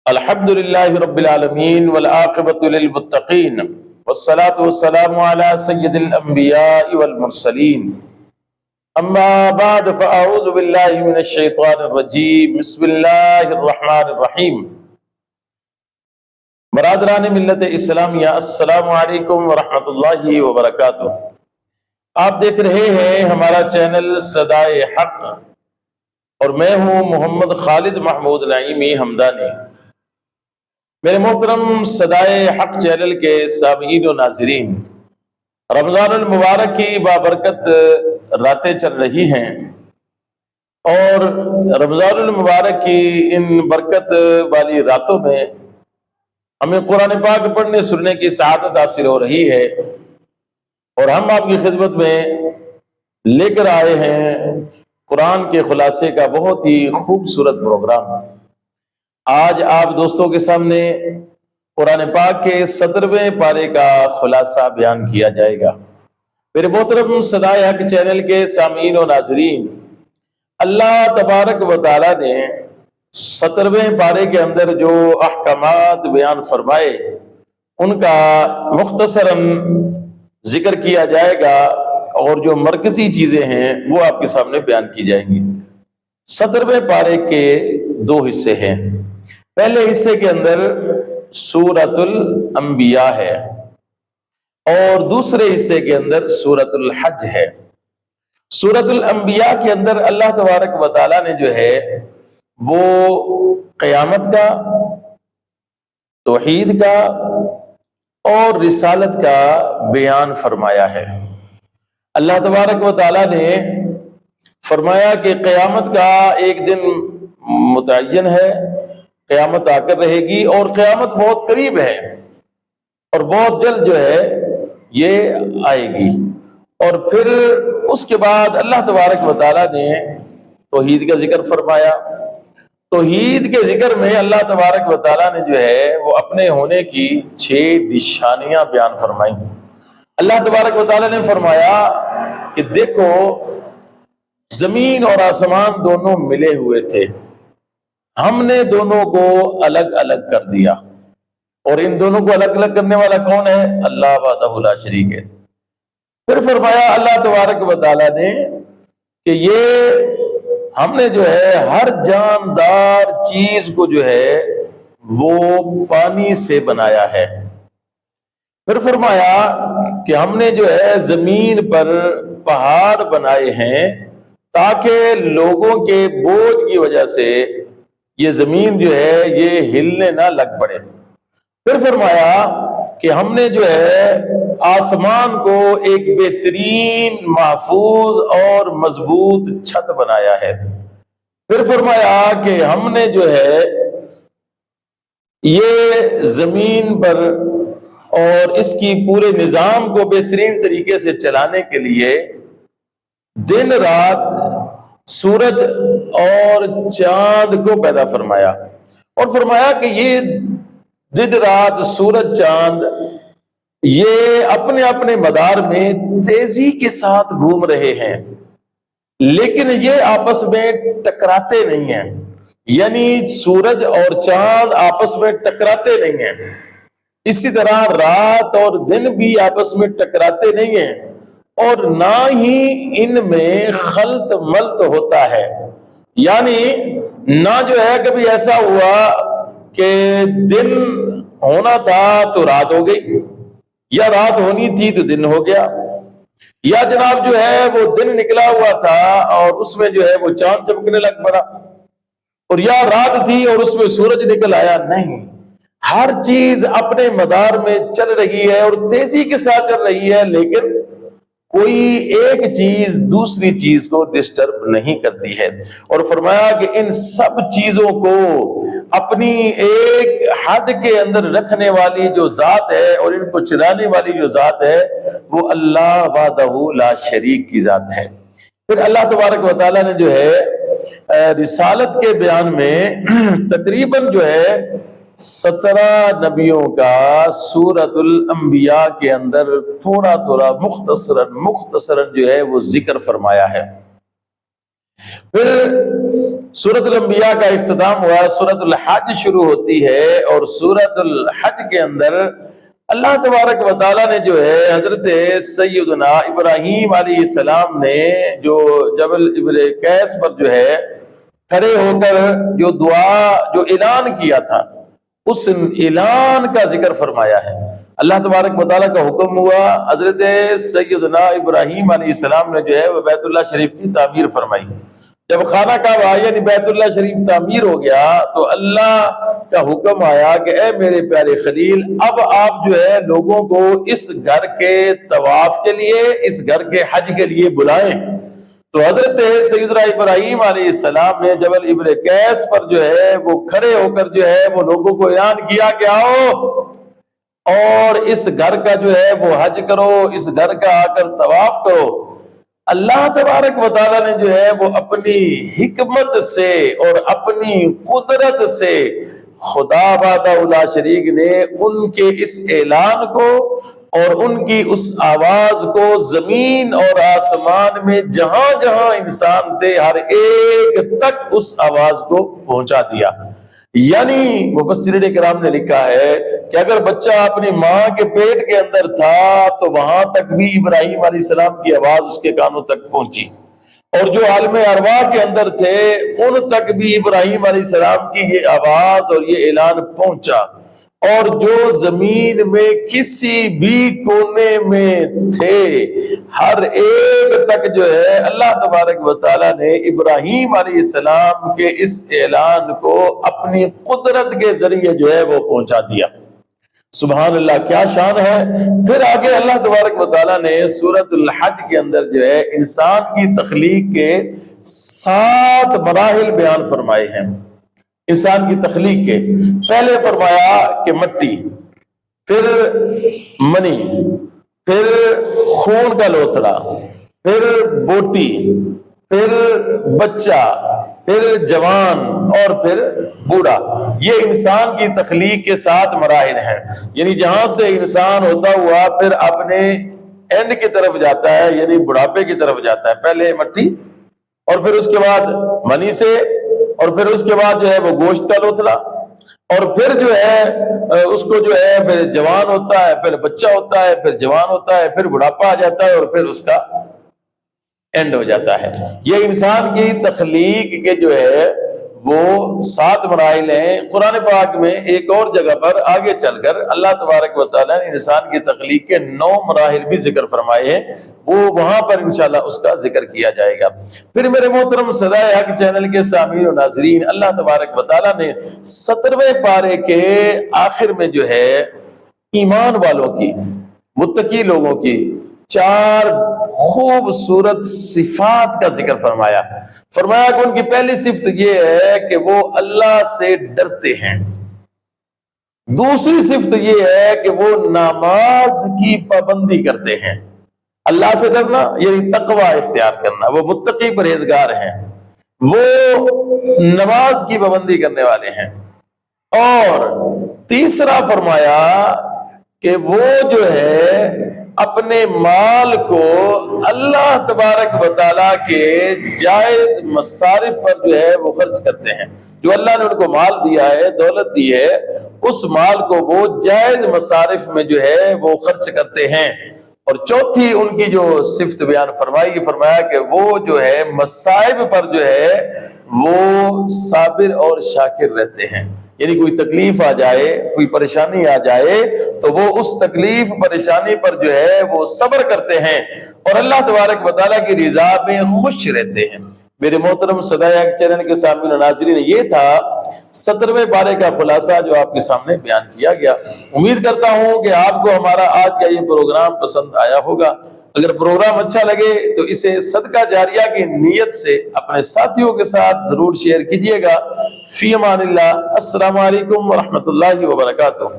الحمدللہ رب العالمین والعاقبۃ للمتقین والصلاة والسلام علی سید الانبیاء والمرسلین اما بعد فاعوذ باللہ من الشیطان الرجیم بسم اللہ الرحمن الرحیم۔ برادران ملت اسلامیہ السلام علیکم ورحمۃ اللہ وبرکاتہ۔ آپ دیکھ رہے ہیں ہمارا چینل صدائے حق اور میں ہوں محمد خالد محمود نعیمی حمدانی۔ میرے محترم صدائے حق چینل کے سامعین و ناظرین، رمضان المبارک کی بابرکت راتیں چل رہی ہیں اور رمضان المبارک کی ان برکت والی راتوں میں ہمیں قرآن پاک پڑھنے سننے کی سعادت حاصل ہو رہی ہے، اور ہم آپ کی خدمت میں لے کر آئے ہیں قرآن کے خلاصے کا بہت ہی خوبصورت پروگرام۔ آج آپ دوستوں کے سامنے قرآن پاک کے 17ویں پارے کا خلاصہ بیان کیا جائے گا۔ میرے محترم صدائے حق چینل کے سامعین و ناظرین، اللہ تبارک و تعالیٰ نے 17ویں پارے کے اندر جو احکامات بیان فرمائے ان کا مختصراً ذکر کیا جائے گا، اور جو مرکزی چیزیں ہیں وہ آپ کے سامنے بیان کی جائیں گی۔ 17ویں پارے کے 2 حصے ہیں۔ پہلے حصے کے اندر سورۃ الانبیاء ہے اور دوسرے حصے کے اندر سورۃ الحج ہے۔ سورۃ الانبیاء کے اندر اللہ تبارک و تعالیٰ نے جو ہے وہ قیامت کا، توحید کا اور رسالت کا بیان فرمایا ہے۔ اللہ تبارک و تعالیٰ نے فرمایا کہ قیامت کا ایک دن متعین ہے، قیامت آ کر رہے گی اور قیامت بہت قریب ہے اور بہت جلد جو ہے یہ آئے گی۔ اور پھر اس کے بعد اللہ تبارک و تعالیٰ نے توحید کا ذکر فرمایا۔ توحید کے ذکر میں اللہ تبارک و تعالیٰ نے جو ہے وہ اپنے ہونے کی 6 نشانیاں بیان فرمائیں۔ اللہ تبارک و تعالیٰ نے فرمایا کہ دیکھو، زمین اور آسمان دونوں ملے ہوئے تھے، ہم نے دونوں کو الگ الگ کر دیا، اور ان دونوں کو الگ الگ کرنے والا کون ہے؟ اللہ وحدہ لا شریک ہے۔ پھر فرمایا اللہ تبارک و تعالیٰ نے کہ یہ ہم نے جو ہے ہر جاندار چیز کو جو ہے وہ پانی سے بنایا ہے۔ پھر فرمایا کہ ہم نے جو ہے زمین پر پہاڑ بنائے ہیں تاکہ لوگوں کے بوجھ کی وجہ سے یہ زمین جو ہے یہ ہلنے نہ لگ پڑے۔ پھر فرمایا کہ ہم نے جو ہے آسمان کو ایک بہترین محفوظ اور مضبوط چھت بنایا ہے۔ پھر فرمایا کہ ہم نے جو ہے یہ زمین پر اور اس کی پورے نظام کو بہترین طریقے سے چلانے کے لیے دن رات سورج اور چاند کو پیدا فرمایا، اور فرمایا کہ یہ دن رات سورج چاند یہ اپنے اپنے مدار میں تیزی کے ساتھ گھوم رہے ہیں، لیکن یہ آپس میں ٹکراتے نہیں ہیں، یعنی سورج اور چاند آپس میں ٹکراتے نہیں ہیں۔ اسی طرح رات اور دن بھی آپس میں ٹکراتے نہیں ہیں، اور نہ ہی ان میں خلط ملط ہوتا ہے، یعنی نہ جو ہے کبھی ایسا ہوا کہ دن ہونا تھا تو رات ہو گئی، یا رات ہونی تھی تو دن ہو گیا، یا جناب جو ہے وہ دن نکلا ہوا تھا اور اس میں جو ہے وہ چاند چمکنے لگ پڑا، اور یا رات تھی اور اس میں سورج نکل آیا۔ نہیں، ہر چیز اپنے مدار میں چل رہی ہے اور تیزی کے ساتھ چل رہی ہے، لیکن کوئی ایک چیز دوسری چیز کو ڈسٹرب نہیں کرتی ہے۔ اور فرمایا کہ ان سب چیزوں کو اپنی ایک حد کے اندر رکھنے والی جو ذات ہے اور ان کو چلانے والی جو ذات ہے وہ اللہ وحدہ لا شریک کی ذات ہے۔ پھر اللہ تبارک و تعالیٰ نے جو ہے رسالت کے بیان میں تقریباً جو ہے 17 نبیوں کا سورۃ الانبیاء کے اندر تھوڑا تھوڑا مختصراً جو ہے وہ ذکر فرمایا ہے۔ پھر سورۃ الانبیاء کا اختتام ہوا، سورۃ الحج شروع ہوتی ہے، اور سورۃ الحج کے اندر اللہ تبارک و تعالیٰ نے جو ہے حضرت سیدنا ابراہیم علیہ السلام نے جو جبل ابر قیس پر جو ہے کھڑے ہو کر جو دعا جو اعلان کیا تھا، اس اعلان کا ذکر فرمایا ہے۔ اللہ تبارک و تعالیٰ کا حکم ہوا، حضرت سیدنا ابراہیم علیہ السلام نے جو ہے وہ بیت اللہ شریف کی تعمیر فرمائی۔ جب خانہ کعبہ یعنی بیت اللہ شریف تعمیر ہو گیا تو اللہ کا حکم آیا کہ اے میرے پیارے خلیل، اب آپ جو ہے لوگوں کو اس گھر کے طواف کے لیے، اس گھر کے حج کے لیے بلائیں۔ تو حضرت سیدنا ابراہیم علیہ السلام نے جبل ابر قیس پر جو ہے وہ کھڑے ہو کر جو ہے وہ لوگوں کو اعلان کیا کہ آؤ اور اس گھر کا جو ہے وہ حج کرو، اس گھر کا آ کر طواف کرو۔ اللہ تبارک و تعالیٰ نے جو ہے وہ اپنی حکمت سے اور اپنی قدرت سے، خدا وحدہ لا شریک نے ان کے اس اعلان کو اور ان کی اس آواز کو زمین اور آسمان میں جہاں جہاں انسان تھے ہر ایک تک اس آواز کو پہنچا دیا۔ یعنی مفسرین کرام نے لکھا ہے کہ اگر بچہ اپنی ماں کے پیٹ کے اندر تھا تو وہاں تک بھی ابراہیم علیہ السلام کی آواز اس کے کانوں تک پہنچی، اور جو عالم ارواح کے اندر تھے ان تک بھی ابراہیم علیہ السلام کی یہ آواز اور یہ اعلان پہنچا، اور جو زمین میں کسی بھی کونے میں تھے ہر ایک تک جو ہے اللہ تبارک و تعالیٰ نے ابراہیم علیہ السلام کے اس اعلان کو اپنی قدرت کے ذریعے جو ہے وہ پہنچا دیا۔ سبحان اللہ، کیا شان ہے۔ پھر آگے اللہ تبارک و تعالیٰ نے سورۃ الحج کے اندر جو ہے انسان کی تخلیق کے 7 مراحل بیان فرمائے ہیں۔ انسان کی تخلیق کے پہلے فرمایا کہ مٹی، پھر منی، پھر خون کا لوتھڑا، پھر بوٹی، پھر بچہ، پھر جوان اور پھر بوڑھا۔ یہ انسان کی تخلیق کے 7 مراحل ہیں، یعنی جہاں سے انسان ہوتا ہوا پھر اپنے اینڈ کی طرف جاتا ہے، یعنی بڑھاپے کی طرف جاتا ہے۔ پہلے مٹی، اور پھر اس کے بعد منی سے، اور پھر اس کے بعد جو ہے وہ گوشت کا لوتھڑا، اور پھر جو ہے اس کو جو ہے پھر جوان ہوتا ہے، پھر بچہ ہوتا ہے، پھر جوان ہوتا ہے، پھر بڑھاپا آ جاتا ہے، اور پھر اس کا اینڈ ہو جاتا ہے۔ یہ انسان کی تخلیق کے جو ہے وہ 7 مراحل ہیں۔ قرآن پاک میں ایک اور جگہ پر آگے چل کر اللہ تبارک و تعالیٰ نے انسان کی تخلیق کے 9 مراحل بھی ذکر فرمائے ہیں، وہ وہاں پر انشاءاللہ اس کا ذکر کیا جائے گا۔ پھر میرے محترم صدائے حق چینل کے سامعین و ناظرین، اللہ تبارک و تعالیٰ نے 17ویں پارے کے آخر میں جو ہے ایمان والوں کی، متقی لوگوں کی 4 خوبصورت صفات کا ذکر فرمایا۔ فرمایا کہ ان کی پہلی صفت یہ ہے کہ وہ اللہ سے ڈرتے ہیں، دوسری صفت یہ ہے کہ وہ نماز کی پابندی کرتے ہیں۔ اللہ سے ڈرنا یعنی تقوی اختیار کرنا، وہ متقی پرہیزگار ہیں، وہ نماز کی پابندی کرنے والے ہیں۔ اور تیسرا فرمایا کہ وہ جو ہے اپنے مال کو اللہ تبارک و تعالیٰ کے جائز مصارف پر جو ہے وہ خرچ کرتے ہیں۔ جو اللہ نے ان کو مال دیا ہے، دولت دی ہے، اس مال کو وہ جائز مصارف میں جو ہے وہ خرچ کرتے ہیں۔ اور چوتھی ان کی جو صفت بیان فرمائی، فرمایا کہ وہ جو ہے مصائب پر جو ہے وہ صابر اور شاکر رہتے ہیں، یعنی کوئی تکلیف آ جائے، کوئی پریشانی آ جائے تو وہ اس تکلیف پریشانی پر جو ہے وہ صبر کرتے ہیں اور اللہ تبارک و تعالیٰ کی رضا میں خوش رہتے ہیں۔ میرے محترم صدائے حق چینل کے سامعین و ناظرین، یہ تھا 17ویں پارے کا خلاصہ جو آپ کے سامنے بیان کیا گیا۔ امید کرتا ہوں کہ آپ کو ہمارا آج کا یہ پروگرام پسند آیا ہوگا۔ اگر پروگرام اچھا لگے تو اسے صدقہ جاریہ کی نیت سے اپنے ساتھیوں کے ساتھ ضرور شیئر کیجیے گا۔ فی امان اللہ، السلام علیکم ورحمۃ اللہ وبرکاتہ۔